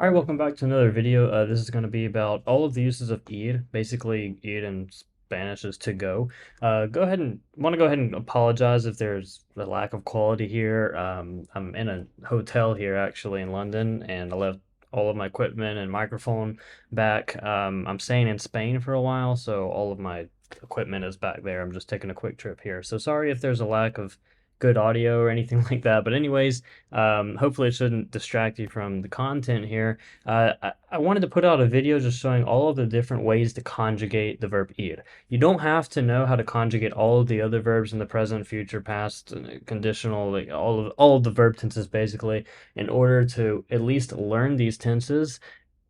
All right, welcome back to another video. This is going to be about all of the uses of ir. Basically, ir in Spanish is to go. Go ahead and want to go ahead and apologize if there's a lack of quality here. I'm in a hotel here actually in London, and I left all of my equipment and microphone back. I'm staying in Spain for a while, so all of my equipment is back there. I'm just taking a quick trip here. So sorry if there's a lack of good audio or anything like that. But anyways, hopefully it shouldn't distract you from the content here. I wanted to put out a video just showing all of the different ways to conjugate the verb ir. You don't have to know how to conjugate all of the other verbs in the present, future, past, conditional, like all of the verb tenses basically, in order to at least learn these tenses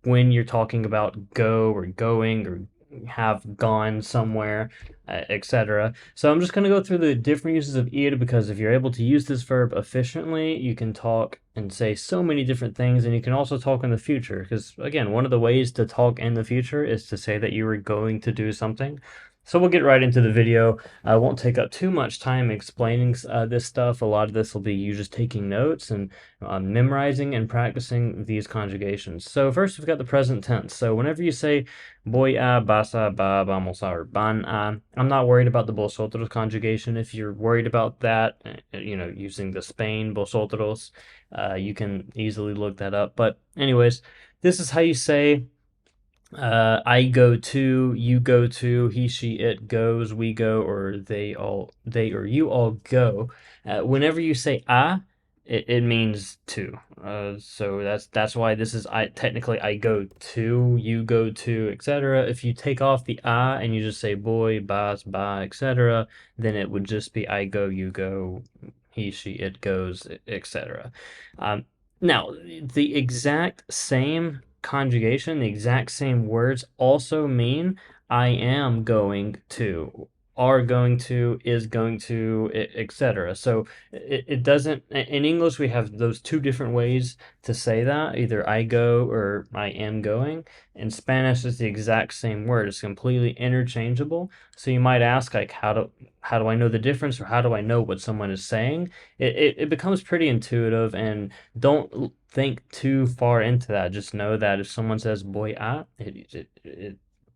when you're talking about go or going or have gone somewhere, etc. So I'm just going to go through the different uses of ir because if you're able to use this verb efficiently, you can talk and say so many different things, and you can also talk in the future because, again, one of the ways to talk in the future is to say that you were going to do something. So we'll get right into the video. I won't take up too much time explaining this stuff. A lot of this will be you just taking notes and memorizing and practicing these conjugations. So first we've got the present tense. So whenever you say voy a, vas a, va, vamos a, or van a, I'm not worried about the vosotros conjugation. If you're worried about that, using the Spain vosotros, you can easily look that up. But anyways, this is how you say I go to, you go to, he, she, it goes, we go, or they or you all go. Whenever you say a, it means to. So that's why this is technically I go to, you go to, etc. If you take off the a and you just say boy, bas, ba, etc., then it would just be I go, you go, he, she, it goes, etc. Now, the exact same conjugation, the exact same words also mean I am going to, are going to, is going to, etc. So it doesn't, in English, we have those two different ways to say that, either I go or I am going. In Spanish, it's the exact same word. It's completely interchangeable. So you might ask, like, how do I know the difference, or how do I know what someone is saying? It becomes pretty intuitive, and don't think too far into that. Just know that if someone says voy a,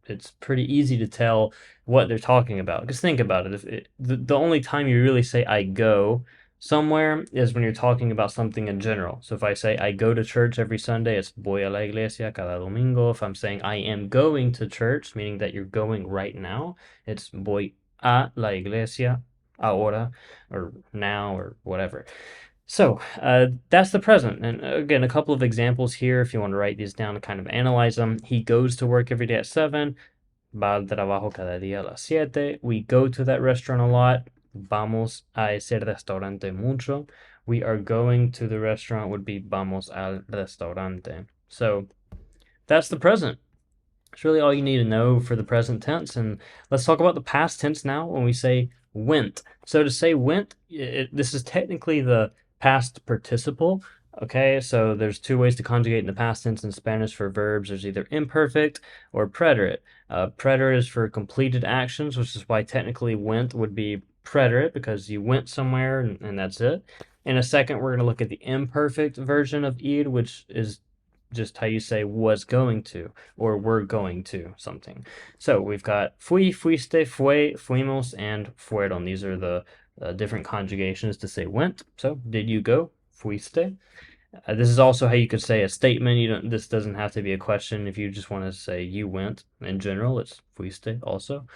it's pretty easy to tell what they're talking about. Because think about it, the only time you really say I go somewhere is when you're talking about something in general. So if I say I go to church every Sunday, it's voy a la iglesia cada domingo. If I'm saying I am going to church, meaning that you're going right now, it's voy a la iglesia ahora, or now, or whatever. So that's the present. And again, a couple of examples here if you want to write these down to kind of analyze them. He goes to work every day at 7. Va al trabajo cada día a las 7. We go to that restaurant a lot. Vamos a ese restaurante mucho. We are going to the restaurant would be vamos al restaurante. So that's the present. It's really all you need to know for the present tense. And let's talk about the past tense now when we say went. So to say went, this is technically the past participle. Okay, so there's two ways to conjugate in the past tense in Spanish for verbs. There's either imperfect or preterite. Preterite is for completed actions, which is why technically went would be preterite, because you went somewhere and that's it. In a second, we're going to look at the imperfect version of id, which is just how you say was going to, or were going to something. So we've got fui, fuiste, fue, fuimos, and fueron. These are the different conjugations to say went. So did you go? Fuiste. This is also how you could say a statement. This doesn't have to be a question. If you just want to say you went in general, it's fuiste also.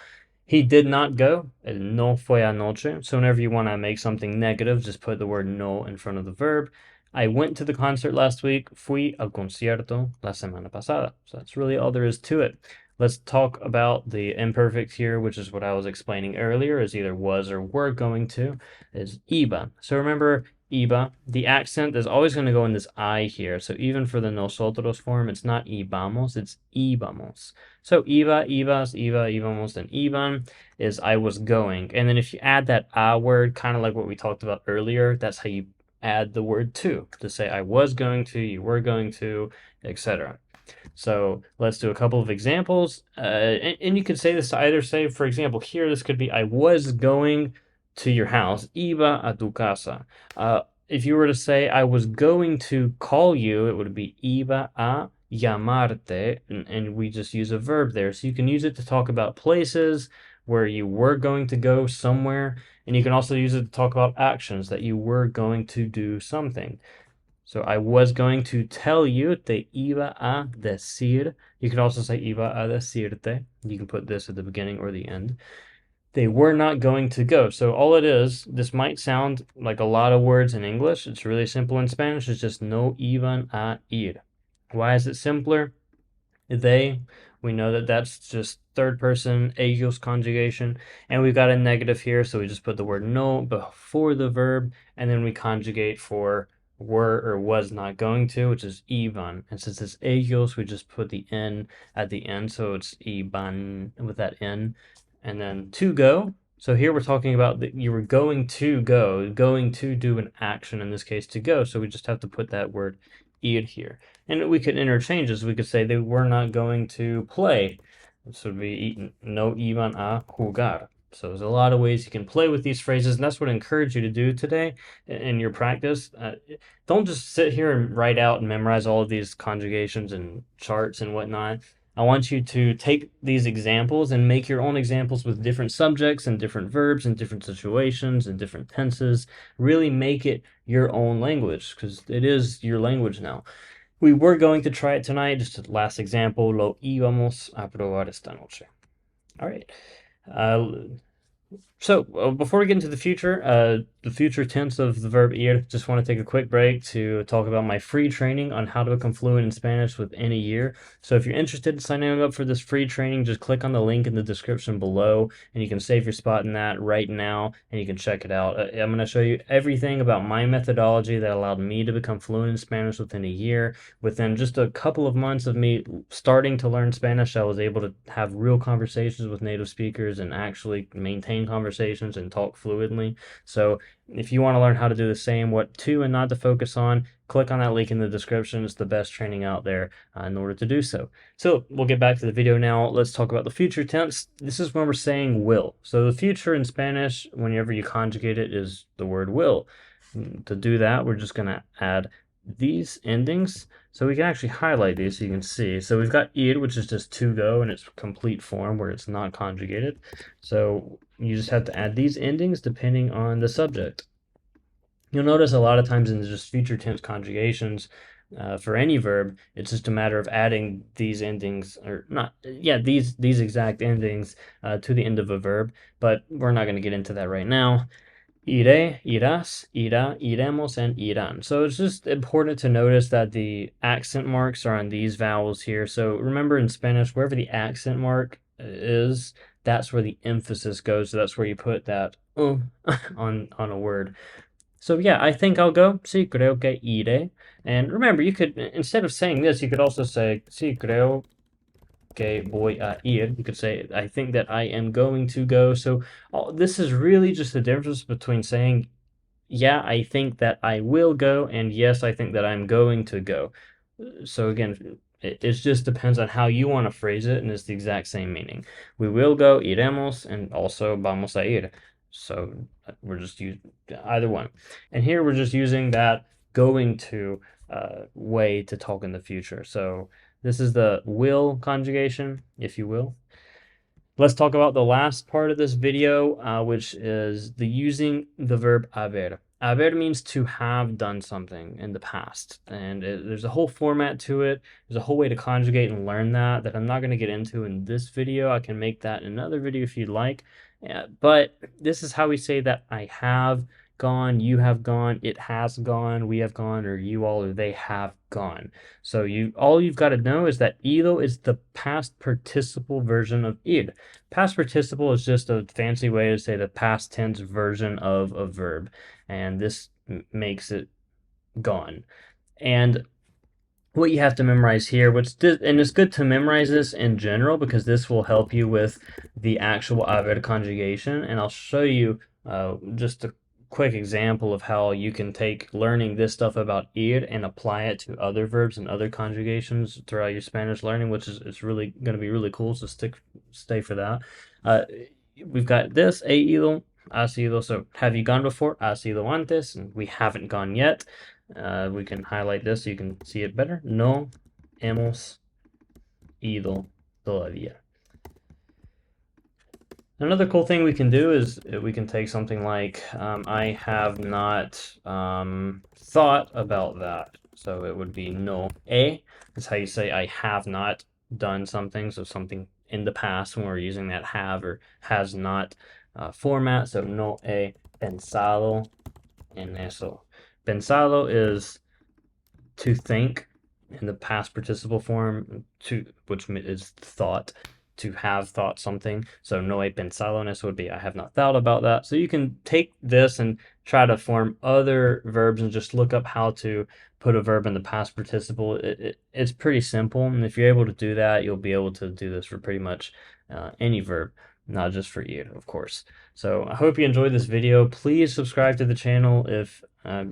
He did not go. No fue anoche. So whenever you want to make something negative, just put the word no in front of the verb. I went to the concert last week. Fui al concierto la semana pasada. So that's really all there is to it. Let's talk about the imperfect here, which is what I was explaining earlier, is either was or were going to, is iba. So remember, iba, the accent is always going to go in this I here. So even for the nosotros form, it's not ibamos, it's íbamos. So iba, ibas, iba, íbamos, and iban is I was going. And then if you add that a word, kind of like what we talked about earlier, that's how you add the word to say I was going to, you were going to, etc. So let's do a couple of examples. And you could say this to either say, for example, here this could be I was going to your house, iba a tu casa. if you were to say I was going to call you, it would be iba a llamarte, and we just use a verb there. So you can use it to talk about places where you were going to go somewhere, and you can also use it to talk about actions that you were going to do something. So I was going to tell you, te iba a decir. You could also say iba a decirte. You can put this at the beginning or the end. They were not going to go. So all it is, this might sound like a lot of words in English. It's really simple in Spanish. It's just no iban a ir. Why is it simpler? They, we know that that's just third person ellos conjugation, and we've got a negative here, so we just put the word no before the verb, and then we conjugate for were or was not going to, which is iban. And since it's ellos, we just put the n at the end, so it's iban with that n. And then to go. So here we're talking about that you were going to go, going to do an action, in this case to go. So we just have to put that word ir here. And we could interchange this. We could say they were not going to play. This would be no iban a jugar. So there's a lot of ways you can play with these phrases, and that's what I encourage you to do today in your practice. Don't just sit here and write out and memorize all of these conjugations and charts and whatnot. I want you to take these examples and make your own examples with different subjects and different verbs and different situations and different tenses. Really make it your own language, because it is your language now. We were going to try it tonight. Just a last example, lo íbamos a probar esta noche. All right. So before we get into the future tense of the verb ir, just want to take a quick break to talk about my free training on how to become fluent in Spanish within a year. So if you're interested in signing up for this free training, just click on the link in the description below, and you can save your spot in that right now, and you can check it out. I'm going to show you everything about my methodology that allowed me to become fluent in Spanish within a year. Within just a couple of months of me starting to learn Spanish, I was able to have real conversations with native speakers and actually maintain conversations and talk fluently. So if you want to learn how to do the same, what to and not to focus on, click on that link in the description. It's the best training out there in order to do so. So we'll get back to the video now. Let's talk about the future tense. This is when we're saying will. So the future in Spanish, whenever you conjugate it, is the word will. To do that, we're just going to add these endings. So we can actually highlight these so you can see. So we've got ir, which is just to go in its complete form where it's not conjugated. So you just have to add these endings depending on the subject. You'll notice a lot of times in just future tense conjugations for any verb, it's just a matter of adding these endings, or not, yeah, these exact endings to the end of a verb, but we're not going to get into that right now. Iré, irás, irá, iremos, and irán. So it's just important to notice that the accent marks are on these vowels here. So remember in Spanish, wherever the accent mark is, that's where the emphasis goes. So that's where you put that on a word. So yeah, I think I'll go. Sí, creo que iré. And remember, you could, instead of saying this, you could also say, sí, creo que voy a ir. You could say, I think that I am going to go. So this is really just the difference between saying, yeah, I think that I will go, and yes, I think that I'm going to go. So again, it just depends on how you want to phrase it, and it's the exact same meaning. We will go, iremos, and also vamos a ir. So we're just using either one. And here we're just using that going to way to talk in the future. So this is the will conjugation, if you will. Let's talk about the last part of this video, which is the using the verb haber. Haber means to have done something in the past, and there's a whole format to it. There's a whole way to conjugate and learn that I'm not going to get into in this video. I can make that in another video if you'd like. But this is how we say that I have gone, you have gone, it has gone, we have gone, or you all or they have gone. So all you've got to know is that ido is the past participle version of ir. Past participle is just a fancy way to say the past tense version of a verb, and this makes it gone. And what you have to memorize here, and it's good to memorize this in general because this will help you with the actual haber conjugation, and I'll show you just a quick example of how you can take learning this stuff about ir and apply it to other verbs and other conjugations throughout your Spanish learning, which is really going to be really cool, so stay for that. We've got this, he ido, has ido. So have you gone before? Has ido antes. And we haven't gone yet. We can highlight this so you can see it better. No hemos ido todavía. Another cool thing we can do is we can take something like I have not thought about that. So it would be no he. That's how you say I have not done something. So something in the past when we're using that have or has not format. So no he pensado en eso. Pensado is to think in the past participle form, to which is thought, to have thought something. So no he pensado en eso would be I have not thought about that. So you can take this and try to form other verbs and just look up how to put a verb in the past participle. It's pretty simple, and if you're able to do that, you'll be able to do this for pretty much any verb, not just for ir, of course. So I hope you enjoyed this video. Please subscribe to the channel if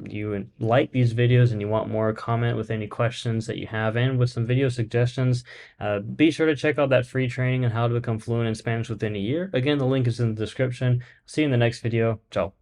you like these videos and you want more. Comment with any questions that you have and with some video suggestions. Be sure to check out that free training on how to become fluent in Spanish within a year. Again, the link is in the description. See you in the next video. Ciao.